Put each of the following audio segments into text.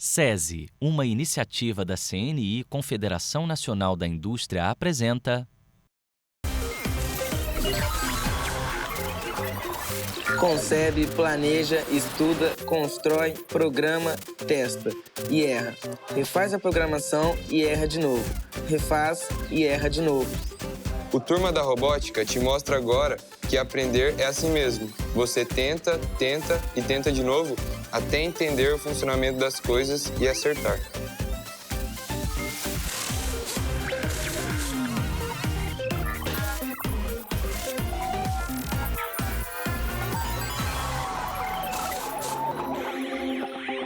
SESI, uma iniciativa da CNI, Confederação Nacional da Indústria, apresenta... Concebe, planeja, estuda, constrói, programa, testa e erra. Refaz a programação e erra de novo. Refaz e erra de novo. O Turma da Robótica te mostra agora que aprender é assim mesmo. Você tenta, tenta e tenta de novo até entender o funcionamento das coisas e acertar.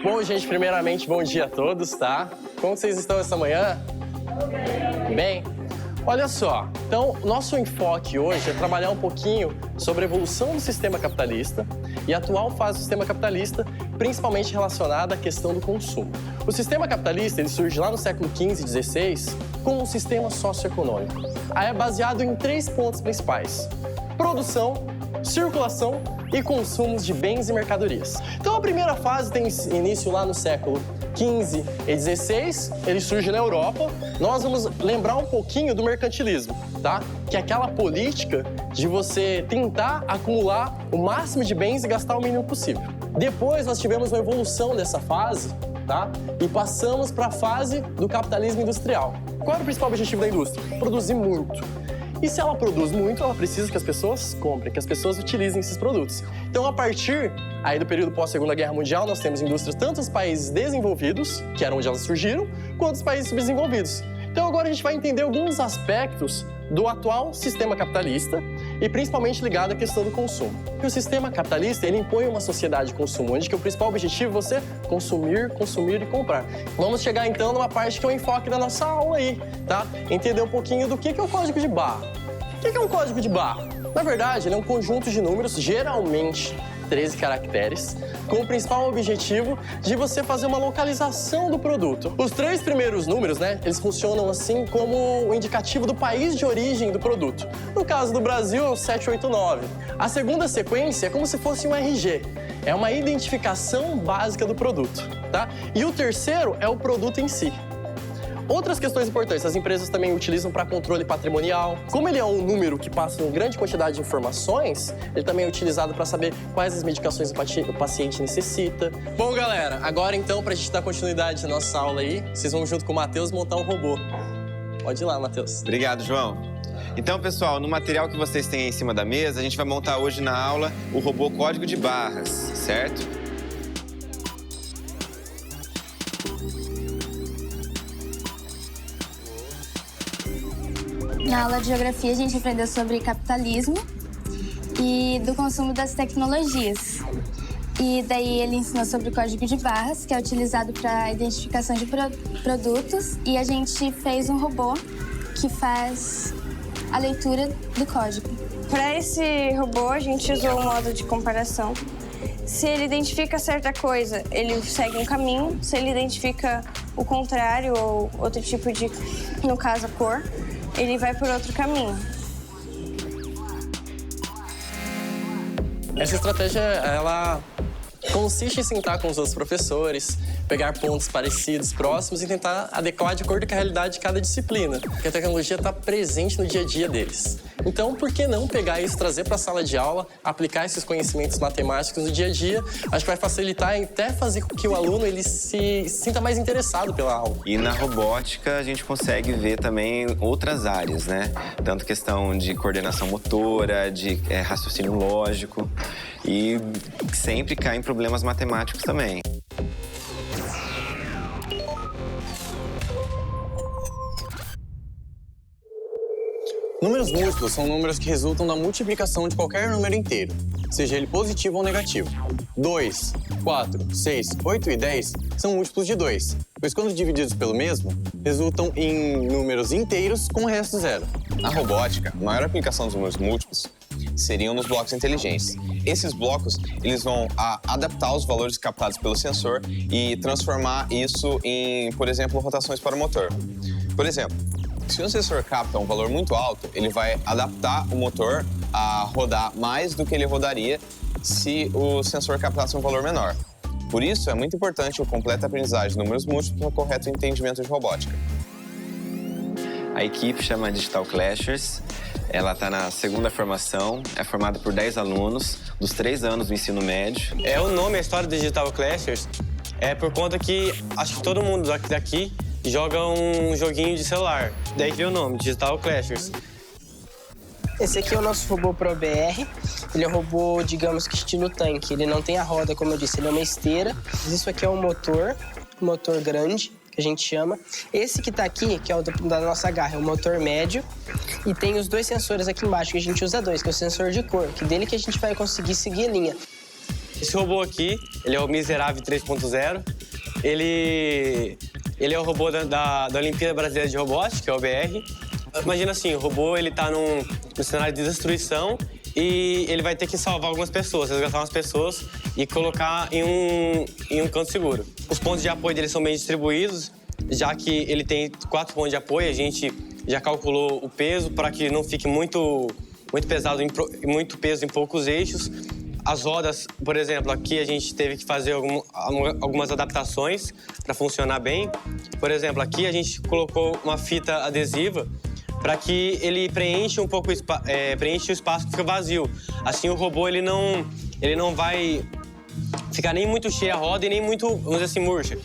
Bom, gente, primeiramente, bom dia a todos, tá? Como vocês estão essa manhã? Bem, olha só, então, nosso enfoque hoje é trabalhar um pouquinho sobre a evolução do sistema capitalista e a atual fase do sistema capitalista, principalmente relacionada à questão do consumo. O sistema capitalista, ele surge lá no século XV e XVI como um sistema socioeconômico. Aí é baseado em 3 pontos principais: produção, circulação e consumos de bens e mercadorias. Então, a primeira fase tem início lá no século XV e XVI, ele surge na Europa. Nós vamos lembrar um pouquinho do mercantilismo, tá? Que é aquela política de você tentar acumular o máximo de bens e gastar o mínimo possível. Depois, nós tivemos uma evolução dessa fase, tá? E passamos para a fase do capitalismo industrial. Qual era o principal objetivo da indústria? Produzir muito. E se ela produz muito, ela precisa que as pessoas comprem, que as pessoas utilizem esses produtos. Então, a partir aí do período pós-Segunda Guerra Mundial, nós temos indústrias tanto nos países desenvolvidos, que eram onde elas surgiram, quanto nos países subdesenvolvidos. Então, agora a gente vai entender alguns aspectos do atual sistema capitalista e principalmente ligado à questão do consumo. E o sistema capitalista, ele impõe uma sociedade de consumo, onde que o principal objetivo é você consumir, consumir e comprar. Vamos chegar então numa parte que é o enfoque da nossa aula aí, tá? Entender um pouquinho do que é o código de barra. O que é um código de barra? Na verdade, ele é um conjunto de números, geralmente 13 caracteres, com o principal objetivo de você fazer uma localização do produto. Os 3 primeiros números, né, eles funcionam assim como o indicativo do país de origem do produto. No caso do Brasil, é o 789. A segunda sequência é como se fosse um RG. É uma identificação básica do produto, tá? E o terceiro é o produto em si. Outras questões importantes, as empresas também utilizam para controle patrimonial. Como ele é um número que passa uma grande quantidade de informações, ele também é utilizado para saber quais as medicações o paciente necessita. Bom, galera, agora então, para a gente dar continuidade à nossa aula aí, vocês vão junto com o Matheus montar um robô. Pode ir lá, Matheus. Obrigado, João. Então, pessoal, no material que vocês têm aí em cima da mesa, a gente vai montar hoje na aula o robô código de barras, certo? Na aula de geografia, a gente aprendeu sobre capitalismo e do consumo das tecnologias. E daí ele ensinou sobre o código de barras, que é utilizado para identificação de produtos. E a gente fez um robô que faz a leitura do código. Para esse robô, a gente usou um modo de comparação. Se ele identifica certa coisa, ele segue um caminho. Se ele identifica o contrário ou outro tipo de, no caso, a cor, ele vai por outro caminho. Essa estratégia, ela consiste em sentar com os outros professores, pegar pontos parecidos, próximos e tentar adequar de acordo com a realidade de cada disciplina, porque a tecnologia está presente no dia a dia deles. Então, por que não pegar isso, trazer para a sala de aula, aplicar esses conhecimentos matemáticos no dia a dia? Acho que vai facilitar e até fazer com que o aluno ele se sinta mais interessado pela aula. E na robótica a gente consegue ver também outras áreas, né? Tanto questão de coordenação motora, de raciocínio lógico e sempre cai em problemas matemáticos também. Números múltiplos são números que resultam da multiplicação de qualquer número inteiro, seja ele positivo ou negativo. 2, 4, 6, 8 e 10 são múltiplos de 2, pois quando divididos pelo mesmo, resultam em números inteiros com o resto zero. Na robótica, a maior aplicação dos números múltiplos seriam nos blocos inteligentes. Esses blocos, eles vão adaptar os valores captados pelo sensor e transformar isso em, por exemplo, rotações para o motor. Por exemplo, se um sensor capta um valor muito alto, ele vai adaptar o motor a rodar mais do que ele rodaria se o sensor captasse um valor menor. Por isso, é muito importante o completo aprendizagem de números múltiplos para o correto entendimento de robótica. A equipe chama Digital Clashers. Ela está na segunda formação, é formada por 10 alunos dos 3 anos do ensino médio. O nome, a história do Digital Clashers, é por conta que acho que todo mundo daqui joga um joguinho de celular. Daí veio o nome, Digital Clashers. Esse aqui é o nosso robô ProBR. Ele é um robô, digamos que estilo tanque. Ele não tem a roda, como eu disse, ele é uma esteira. Isso aqui é um motor grande, que a gente chama. Esse que tá aqui, que é o da nossa garra, é o motor médio. E tem os 2 sensores aqui embaixo, que a gente usa 2, que é o sensor de cor, que dele que a gente vai conseguir seguir a linha. Esse robô aqui, ele é o Miserável 3.0. Ele é o robô da Olimpíada Brasileira de Robótica, que é o BR. Imagina assim, o robô ele tá num cenário de destruição e ele vai ter que salvar algumas pessoas, resgatar umas pessoas e colocar em um canto seguro. Os pontos de apoio dele são bem distribuídos, já que ele tem 4 pontos de apoio, a gente já calculou o peso para que não fique muito pesado, muito peso em poucos eixos. As rodas, por exemplo, aqui a gente teve que fazer algumas adaptações para funcionar bem. Por exemplo, aqui a gente colocou uma fita adesiva para que ele preencha um pouco preenche o espaço que fica vazio. Assim o robô ele não vai ficar nem muito cheia a roda e nem muito, vamos dizer assim, murcha.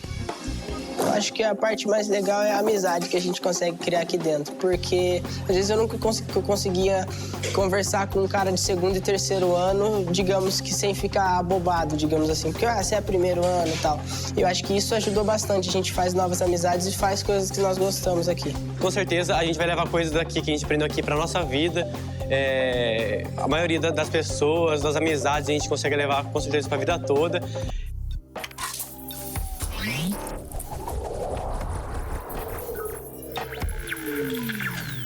Eu acho que a parte mais legal é a amizade que a gente consegue criar aqui dentro, porque às vezes eu nunca conseguia conversar com um cara de 2º e 3º ano, digamos que sem ficar abobado, digamos assim, porque você é 1º ano e tal. Eu acho que isso ajudou bastante, a gente faz novas amizades e faz coisas que nós gostamos aqui. Com certeza a gente vai levar coisas daqui que a gente aprendeu aqui para nossa vida. A maioria das pessoas, das amizades, a gente consegue levar com certeza para a vida toda.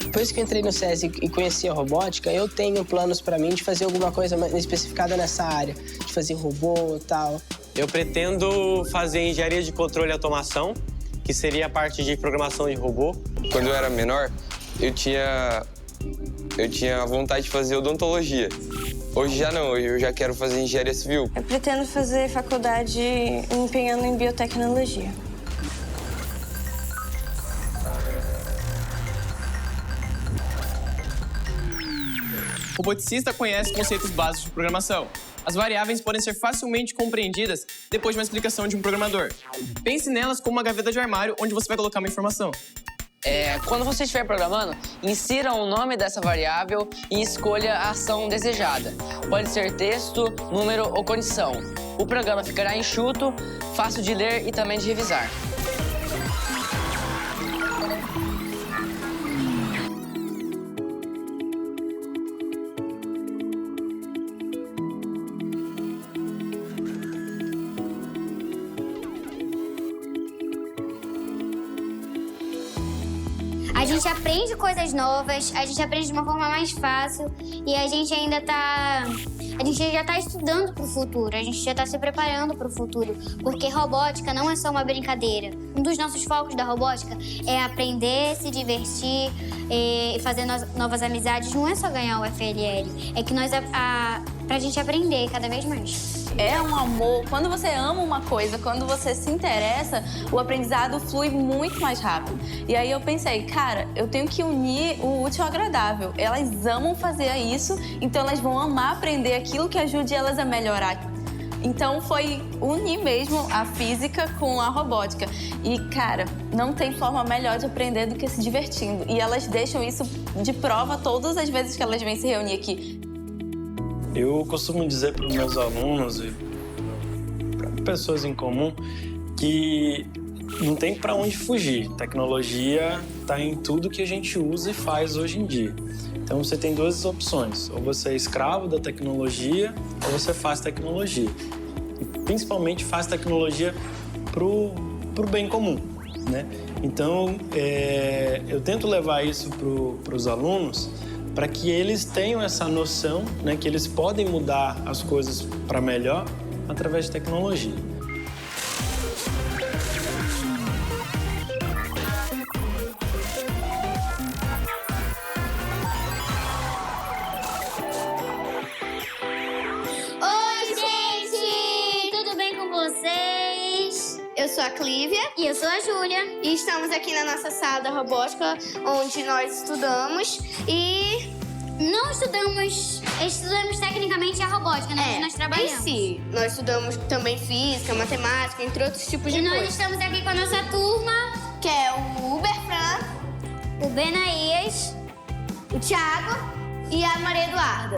Depois que eu entrei no SESI e conheci a robótica, eu tenho planos para mim de fazer alguma coisa mais especificada nessa área, de fazer robô e tal. Eu pretendo fazer engenharia de controle e automação, que seria a parte de programação de robô. Quando eu era menor, eu tinha vontade de fazer odontologia. Hoje já não, hoje eu já quero fazer engenharia civil. Eu pretendo fazer faculdade empenhando em biotecnologia. O roboticista conhece conceitos básicos de programação. As variáveis podem ser facilmente compreendidas depois de uma explicação de um programador. Pense nelas como uma gaveta de armário onde você vai colocar uma informação. Quando você estiver programando, insira o nome dessa variável e escolha a ação desejada. Pode ser texto, número ou condição. O programa ficará enxuto, fácil de ler e também de revisar. A gente aprende coisas novas, a gente aprende de uma forma mais fácil e a gente ainda a gente já tá estudando pro futuro, a gente já tá se preparando pro futuro, porque robótica não é só uma brincadeira. Um dos nossos focos da robótica é aprender, se divertir e fazer novas amizades. Não é só ganhar o FLL, é que pra gente aprender cada vez mais. É um amor. Quando você ama uma coisa, quando você se interessa, o aprendizado flui muito mais rápido. E aí eu pensei, cara, eu tenho que unir o útil ao agradável. Elas amam fazer isso, então elas vão amar aprender aquilo que ajude elas a melhorar. Então foi unir mesmo a física com a robótica. E, cara, não tem forma melhor de aprender do que se divertindo. E elas deixam isso de prova todas as vezes que elas vêm se reunir aqui. Eu costumo dizer para os meus alunos e para pessoas em comum que não tem para onde fugir. Tecnologia está em tudo que a gente usa e faz hoje em dia. Então você tem 2 opções: ou você é escravo da tecnologia ou você faz tecnologia. E principalmente faz tecnologia pro bem comum, né? Então eu tento levar isso para os alunos, para que eles tenham essa noção, né, que eles podem mudar as coisas para melhor através de tecnologia. Oi, gente! Tudo bem com vocês? Clivia. E eu sou a Júlia. E estamos aqui na nossa sala da robótica, onde nós estudamos e... Não estudamos tecnicamente a robótica, né? Nós trabalhamos. Em si, nós estudamos também física, matemática, entre outros tipos de coisas. E nós estamos aqui com a nossa turma, que é o Uberfran, o Benaías, o Thiago e a Maria Eduarda.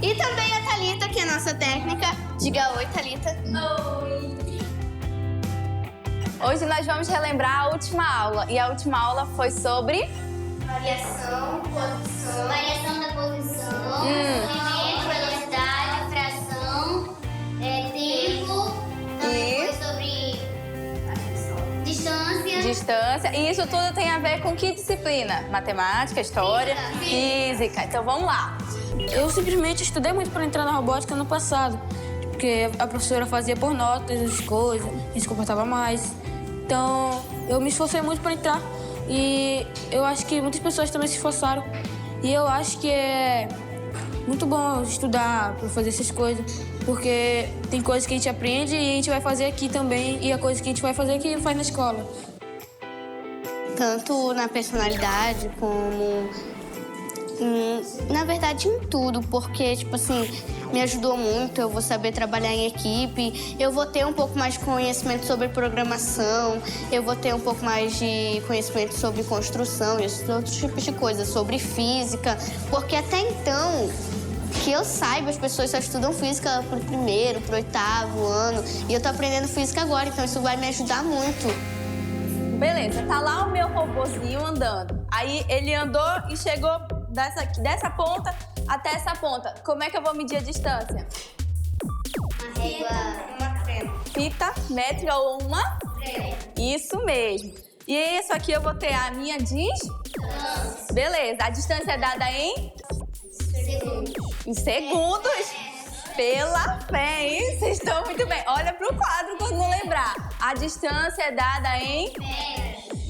E também a Thalita, que é a nossa técnica. Diga oi, Thalita. Oi. Hoje nós vamos relembrar a última aula. E a última aula foi sobre... Variação, posição. Variação da posição, movimento, velocidade, fração, tempo. Também foi sobre distância. Distância. E isso tudo tem a ver com que disciplina? Matemática, história, física. Então vamos lá. Eu simplesmente estudei muito para entrar na robótica no passado, porque a professora fazia por notas as coisas, a gente se comportava mais. Então eu me esforcei muito para entrar. E eu acho que muitas pessoas também se esforçaram. E eu acho que é muito bom estudar para fazer essas coisas, porque tem coisas que a gente aprende e a gente vai fazer aqui também, e a coisa que a gente vai fazer aqui faz na escola. Tanto na personalidade como... na verdade, em tudo, porque, tipo assim, me ajudou muito, eu vou saber trabalhar em equipe, eu vou ter um pouco mais de conhecimento sobre programação, eu vou ter um pouco mais de conhecimento sobre construção e outros tipos de coisas, sobre física, porque até então, que eu saiba, as pessoas só estudam física pro primeiro, pro 8º ano, e eu tô aprendendo física agora, então isso vai me ajudar muito. Beleza, tá lá o meu robozinho andando. Aí ele andou e chegou dessa ponta até essa ponta. Como é que eu vou medir a distância? Uma fita métrica ou uma? Isso mesmo. E isso aqui eu vou ter a minha distância. Beleza, a distância é dada em? Em segundos. Pela fé, hein? Vocês estão muito bem. Olha pro quadro quando não lembrar. A distância é dada em?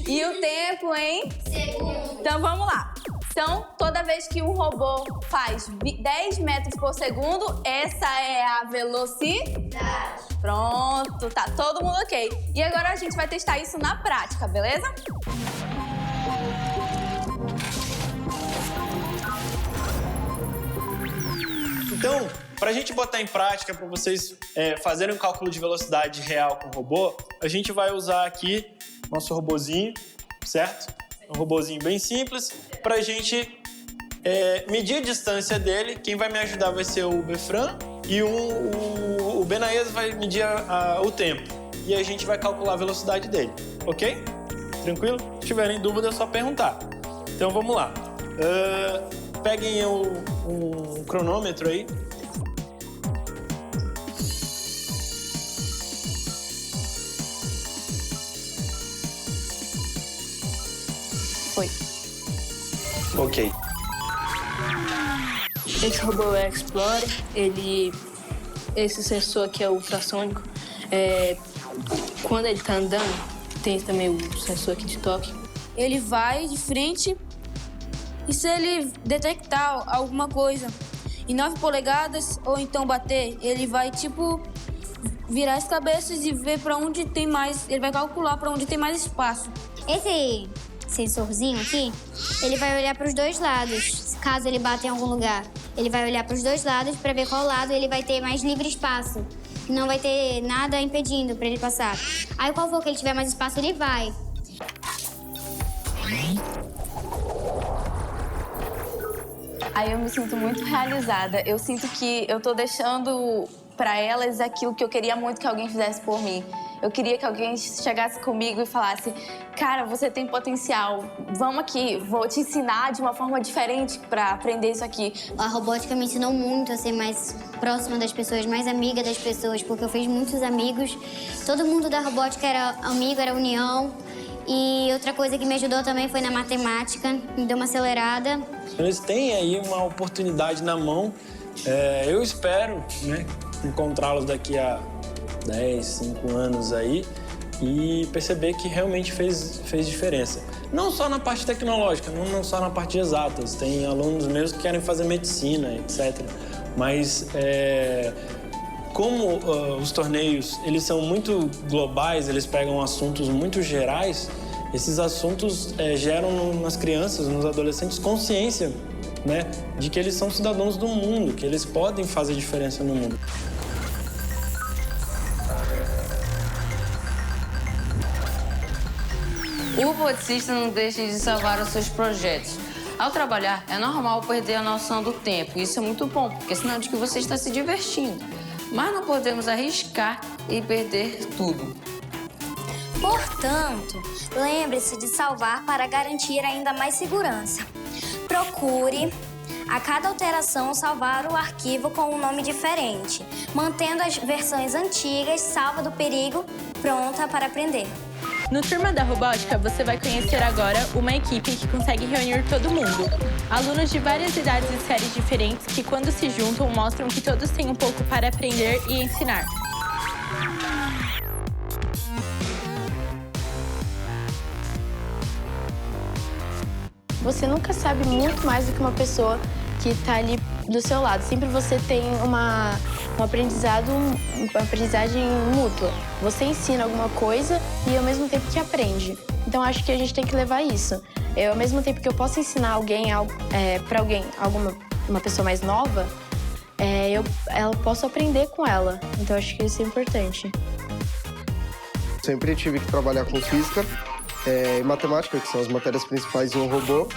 E o tempo em? Segundo. Então vamos lá. Então, toda vez que um robô faz 10 metros por segundo, essa é a velocidade. Pronto, tá todo mundo ok. E agora a gente vai testar isso na prática, beleza? Então, para a gente botar em prática, para vocês fazerem um cálculo de velocidade real com o robô, a gente vai usar aqui nosso robozinho, certo? Um robozinho bem simples, para a gente medir a distância dele. Quem vai me ajudar vai ser o Befran e o Benaías vai medir o tempo. E a gente vai calcular a velocidade dele, ok? Tranquilo? Se tiverem dúvida é só perguntar. Então vamos lá. Peguem um cronômetro aí. Foi. Ok. Esse robô é Explorer, esse sensor aqui é ultrassônico. Quando ele tá andando, tem também o sensor aqui de toque. Ele vai de frente e se ele detectar alguma coisa em 9 polegadas ou então bater, ele vai tipo virar as cabeças e ver para onde tem mais, ele vai calcular para onde tem mais espaço. Esse sensorzinho aqui, ele vai olhar para os dois lados, caso ele bata em algum lugar. Ele vai olhar para os dois lados para ver qual lado ele vai ter mais livre espaço. Não vai ter nada impedindo para ele passar. Aí qual for que ele tiver mais espaço, ele vai. Aí eu me sinto muito realizada. Eu sinto que eu tô deixando para elas aquilo que eu queria muito que alguém fizesse por mim. Eu queria que alguém chegasse comigo e falasse: cara, você tem potencial, vamos aqui, vou te ensinar de uma forma diferente para aprender isso aqui. A robótica me ensinou muito a ser mais próxima das pessoas, mais amiga das pessoas, porque eu fiz muitos amigos. Todo mundo da robótica era amigo, era união. E outra coisa que me ajudou também foi na matemática, me deu uma acelerada. Eles têm aí uma oportunidade na mão. Eu espero, né, encontrá-los daqui a 10, 5 anos aí e perceber que realmente fez diferença. Não só na parte tecnológica, não só na parte de exatas. Tem alunos meus que querem fazer medicina, etc. Mas como os torneios eles são muito globais, eles pegam assuntos muito gerais, esses assuntos geram nas crianças, nos adolescentes, consciência, né, de que eles são cidadãos do mundo, que eles podem fazer diferença no mundo. O roboticista não deixa de salvar os seus projetos. Ao trabalhar, é normal perder a noção do tempo. Isso é muito bom, porque é sinal de que você está se divertindo. Mas não podemos arriscar e perder tudo. Portanto, lembre-se de salvar para garantir ainda mais segurança. Procure, a cada alteração, salvar o arquivo com um nome diferente, mantendo as versões antigas salva do perigo, pronta para aprender. No Turma da Robótica, você vai conhecer agora uma equipe que consegue reunir todo mundo. Alunos de várias idades e séries diferentes que, quando se juntam, mostram que todos têm um pouco para aprender e ensinar. Você nunca sabe muito mais do que uma pessoa que está ali do seu lado. Sempre você tem uma aprendizagem mútua. Você ensina alguma coisa e ao mesmo tempo que aprende. Então acho que a gente tem que levar isso. Ao mesmo tempo que eu posso ensinar uma pessoa mais nova, eu posso aprender com ela. Então acho que isso é importante. Sempre tive que trabalhar com física e matemática, que são as matérias principais em um robô,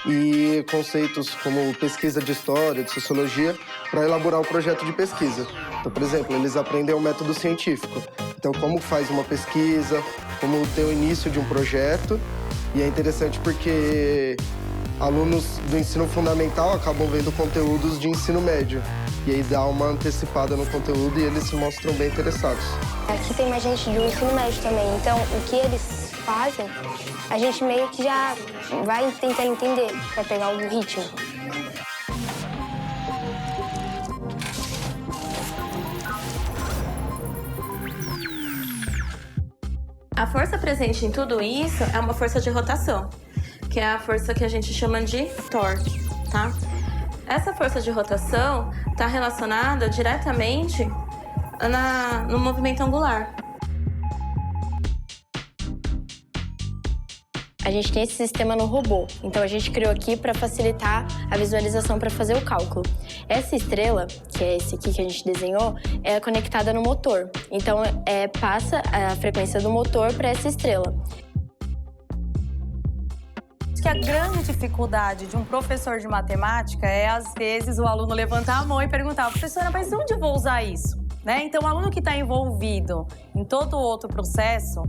e conceitos como pesquisa de história, de sociologia, para elaborar um projeto de pesquisa. Então, por exemplo, eles aprendem o método científico. Então, como faz uma pesquisa, como ter o início de um projeto. E é interessante porque alunos do ensino fundamental acabam vendo conteúdos de ensino médio. E aí dá uma antecipada no conteúdo e eles se mostram bem interessados. Aqui tem mais gente do ensino médio também, então o que eles fazem, a gente meio que já vai tentar entender, para pegar o ritmo. A força presente em tudo isso é uma força de rotação, que é a força que a gente chama de torque, tá? Essa força de rotação está relacionada diretamente no movimento angular. A gente tem esse sistema no robô, então a gente criou aqui para facilitar a visualização para fazer o cálculo. Essa estrela, que é esse aqui que a gente desenhou, é conectada no motor. Então passa a frequência do motor para essa estrela. Acho que a grande dificuldade de um professor de matemática é, às vezes, o aluno levantar a mão e perguntar: professora, mas onde eu vou usar isso? Né? Então, o aluno que está envolvido em todo o outro processo,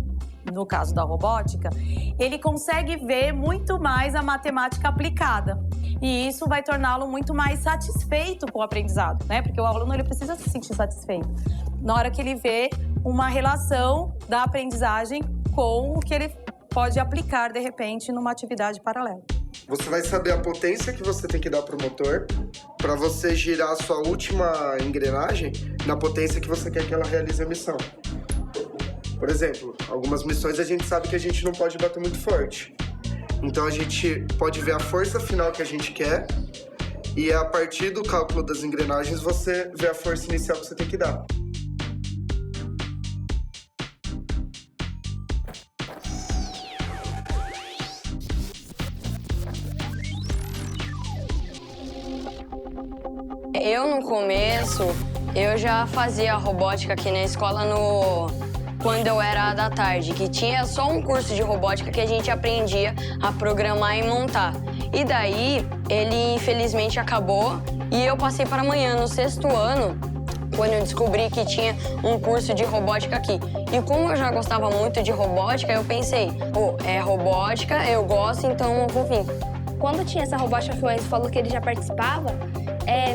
no caso da robótica, ele consegue ver muito mais a matemática aplicada. E isso vai torná-lo muito mais satisfeito com o aprendizado, né? Porque o aluno ele precisa se sentir satisfeito na hora que ele vê uma relação da aprendizagem com o que ele pode aplicar, de repente, numa atividade paralela. Você vai saber a potência que você tem que dar para o motor para você girar a sua última engrenagem na potência que você quer que ela realize a missão. Por exemplo, algumas missões a gente sabe que a gente não pode bater muito forte. Então a gente pode ver a força final que a gente quer e a partir do cálculo das engrenagens você vê a força inicial que você tem que dar. Eu, no começo, eu já fazia robótica aqui na escola quando eu era da tarde, que tinha só um curso de robótica que a gente aprendia a programar e montar. E daí, ele infelizmente acabou e eu passei para amanhã, no 6º ano, quando eu descobri que tinha um curso de robótica aqui. E como eu já gostava muito de robótica, eu pensei, é robótica, eu gosto, então eu vou vir. Quando tinha essa robótica que o Enzo falou que ele já participava,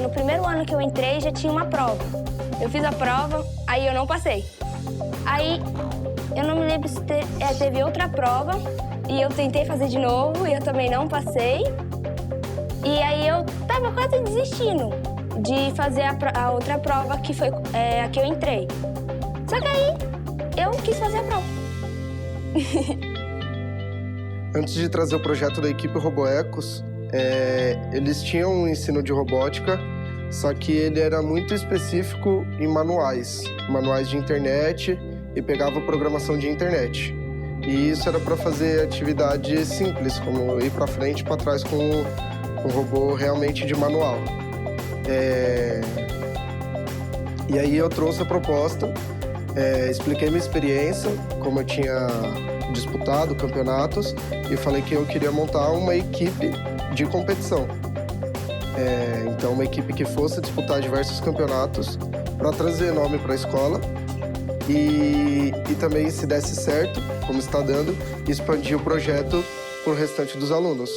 no primeiro ano que eu entrei já tinha uma prova. Eu fiz a prova, aí eu não passei. Aí eu não me lembro se teve outra prova e eu tentei fazer de novo e eu também não passei. E aí eu tava quase desistindo de fazer a outra prova que foi a que eu entrei. Só que aí eu quis fazer a prova. Antes de trazer o projeto da equipe RoboEcos, eles tinham um ensino de robótica, só que ele era muito específico em manuais de internet e pegava programação de internet. E isso era para fazer atividades simples, como ir para frente e para trás com um robô realmente de manual. E aí eu trouxe a proposta, expliquei minha experiência, como eu tinha disputado campeonatos, e falei que eu queria montar uma equipe de competição. Então, uma equipe que fosse disputar diversos campeonatos para trazer nome para a escola e também, se desse certo, como está dando, expandir o projeto para o restante dos alunos.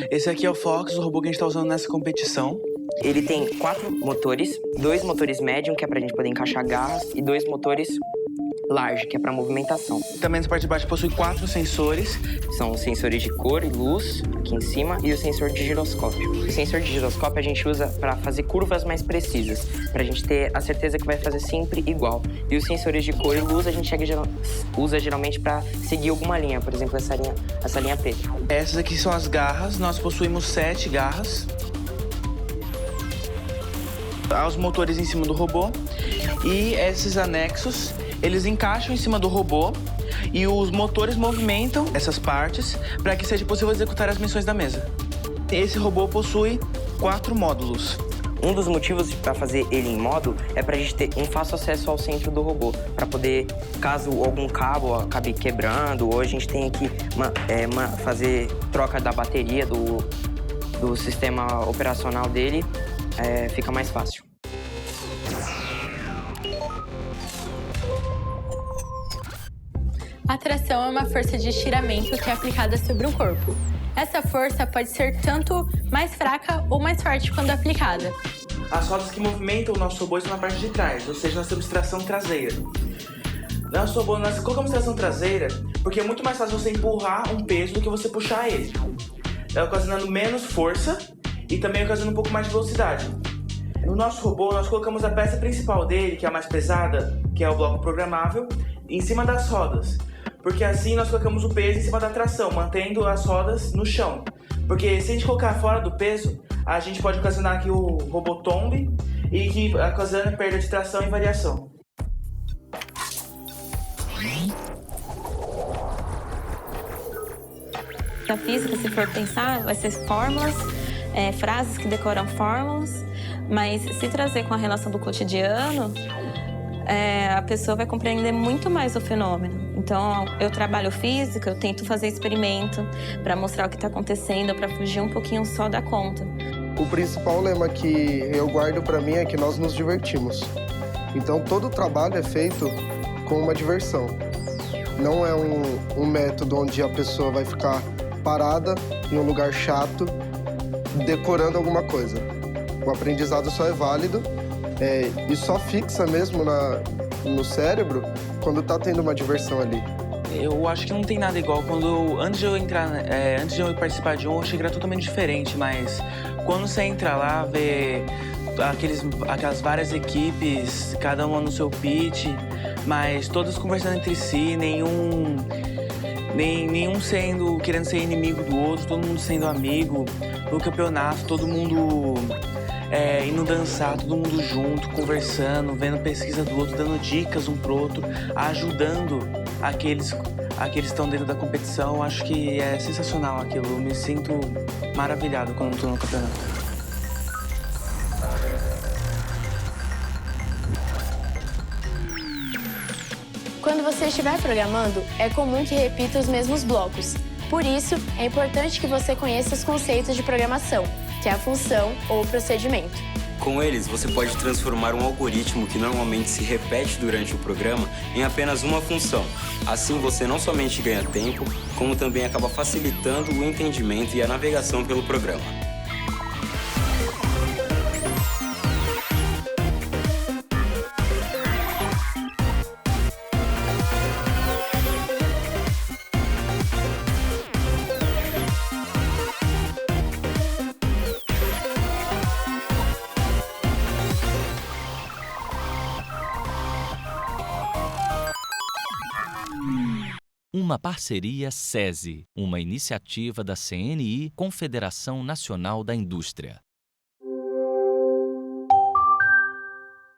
Esse aqui é o Fox, o robô que a gente está usando nessa competição. Ele tem 4 motores, 2 motores medium, que é pra gente poder encaixar garras, e 2 motores large, que é pra movimentação. Também nessa parte de baixo possui 4 sensores. São os sensores de cor e luz, aqui em cima, e o sensor de giroscópio. O sensor de giroscópio a gente usa para fazer curvas mais precisas, pra gente ter a certeza que vai fazer sempre igual. E os sensores de cor e luz a gente usa geralmente para seguir alguma linha, por exemplo, essa linha preta. Essas aqui são as garras, nós possuímos 7 garras. Os motores em cima do robô e esses anexos, eles encaixam em cima do robô e os motores movimentam essas partes para que seja possível executar as missões da mesa. Esse robô possui 4 módulos. Um dos motivos para fazer ele em módulo é para a gente ter um fácil acesso ao centro do robô, para poder, caso algum cabo acabe quebrando ou a gente tenha que fazer troca da bateria do sistema operacional dele, fica mais fácil. A tração é uma força de estiramento que é aplicada sobre um corpo. Essa força pode ser tanto mais fraca ou mais forte quando aplicada. As rodas que movimentam o nosso robô estão na parte de trás, ou seja, nós temos tração traseira. Nosso robô, nós colocamos tração traseira porque é muito mais fácil você empurrar um peso do que você puxar ele, ocasionando menos força e também ocasionando um pouco mais de velocidade. No nosso robô, nós colocamos a peça principal dele, que é a mais pesada, que é o bloco programável, em cima das rodas. Porque assim nós colocamos o peso em cima da tração, mantendo as rodas no chão. Porque se a gente colocar fora do peso, a gente pode ocasionar que o robô tombe e que ocasiona perda de tração e variação. Na física, se for pensar, vai ser fórmulas, frases que decoram fórmulas, mas se trazer com a relação do cotidiano, a pessoa vai compreender muito mais o fenômeno. Então, eu trabalho física, eu tento fazer experimento para mostrar o que está acontecendo, para fugir um pouquinho só da conta. O principal lema que eu guardo para mim é que nós nos divertimos. Então, todo o trabalho é feito com uma diversão. Não é um método onde a pessoa vai ficar parada em um lugar chato, decorando alguma coisa. O aprendizado só é válido e só fixa mesmo no cérebro quando tá tendo uma diversão ali. Eu acho que não tem nada igual. Antes de eu participar de um, eu achei que era totalmente diferente, mas quando você entra lá, vê aquelas várias equipes, cada uma no seu pitch, mas todas conversando entre si, nenhum querendo ser inimigo do outro, todo mundo sendo amigo. No campeonato, todo mundo indo dançar, todo mundo junto, conversando, vendo pesquisa do outro, dando dicas um pro outro, ajudando aqueles que estão dentro da competição. Acho que é sensacional aquilo, eu me sinto maravilhado quando estou no campeonato. Quando você estiver programando, é comum que repita os mesmos blocos. Por isso, é importante que você conheça os conceitos de programação, que é a função ou o procedimento. Com eles, você pode transformar um algoritmo que normalmente se repete durante o programa em apenas uma função. Assim, você não somente ganha tempo, como também acaba facilitando o entendimento e a navegação pelo programa. Uma parceria SESI, uma iniciativa da CNI, Confederação Nacional da Indústria.